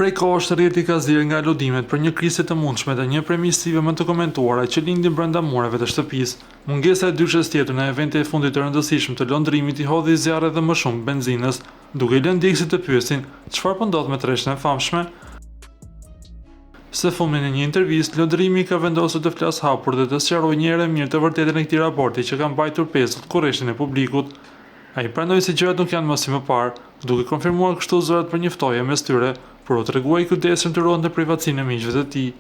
Prej kohësh rrjeti ka zirë nga lodimet për një krizë të mundshme dhe një premisive më të komentuara që lindin brenda mureve të shtëpisë. Mungesa e dyshës tjetër në evente e fundit të rëndësishëm të lëndrimit i hodhi zjarre dhe më shumë benzinës, duke i lënë ndjekësit të pyesin çfarë po ndodh me treshën e famshme. Së fundmi në një intervistë, lëndrimi ka vendosur të flas hapur dhe të sqarojë një herë mirë të vërtetën e këtij raporti që ka mbajtur pezët kurreshin e publikut. Ai pranoi se gjërat nuk janë më si më parë, duke konfirmuar kështu zërat për një ftoje mes tyre, por u treguai kujdesshëm të ruante privatësinë e miqve të tij.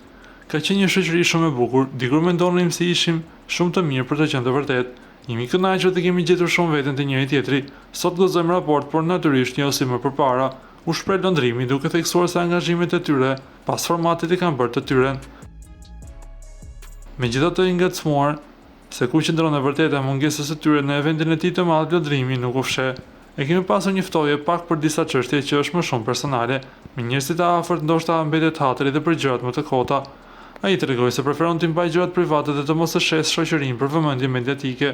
Ka qenë një shoqëri shumë e bukur, dikur mendonim se ishim shumë të mirë për të qenë të vërtetë. Jemi kënaqur të kemi gjetur shumë veten te njëri tjetri. Sot gëzojmë raport, por natyrisht jo si më përpara. U shpreh lëndrimi duke theksuar se angazhimet e tyre pas formatit i kanë bërë të tyre. Megjithatë i ngacmuar se ku qëndron e vërteta mungesës së tyre në eventin e tij të madh lëndrimi nuk u fsheh. E kemi pasur një ftoje pak për disa çështje që është më shumë personale, me njerëzit e afërt ndoshta mbetet hatri dhe për gjërat më të kota. Ai tregoi se preferon të mbajë gjërat private dhe të mos e shes shoqërinë për vëmendje mediatike.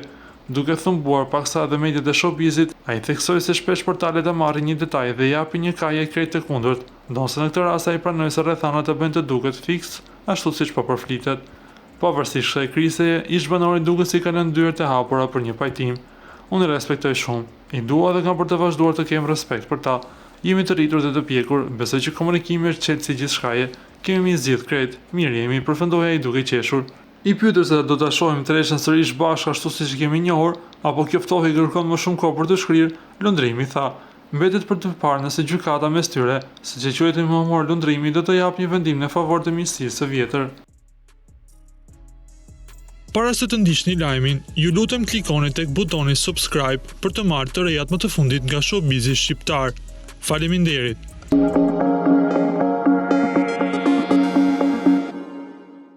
Duke thumbuar paksa edhe mediat e showbizit, ai theksoi se shpesh portalet e marrin një detaj dhe japin një kaje krejt të kundërt, ndonse në këtë rast ai pranoi se rrethanat e bëjnë të duket fiks, ashtu siç po përflitet. Pavarësisht kësaj krizeje, ish banori duket si ka lënë dyert e hapura për një pajtim. Unë i respektoj shumë, i dua dhe kam për të vazhduar të kem respekt për ta. Jemi të rritur dhe të pjekur, besoj që komunikimi është qetë si gjithçkaje, kemi zgjidh krejt, mirë jemi, përfundoi ai duke qeshur. I pyetur se do ta shohim treshën sërish bashkë ashtu siç kemi njohur, apo kjo ftohje kërkon më shumë kohë për të shkrirë, lëndrimi tha. Mbetet për të parë nëse gjykata mes tyre, siç e quajti më humor lëndrimi, do të jap një vendim në favor të miqësisë së vjetër. Para se të ndiqni lajmin, ju lutem klikoni tek butoni subscribe për të marrë të rejat më të fundit nga showbizi shqiptar. Faleminderit.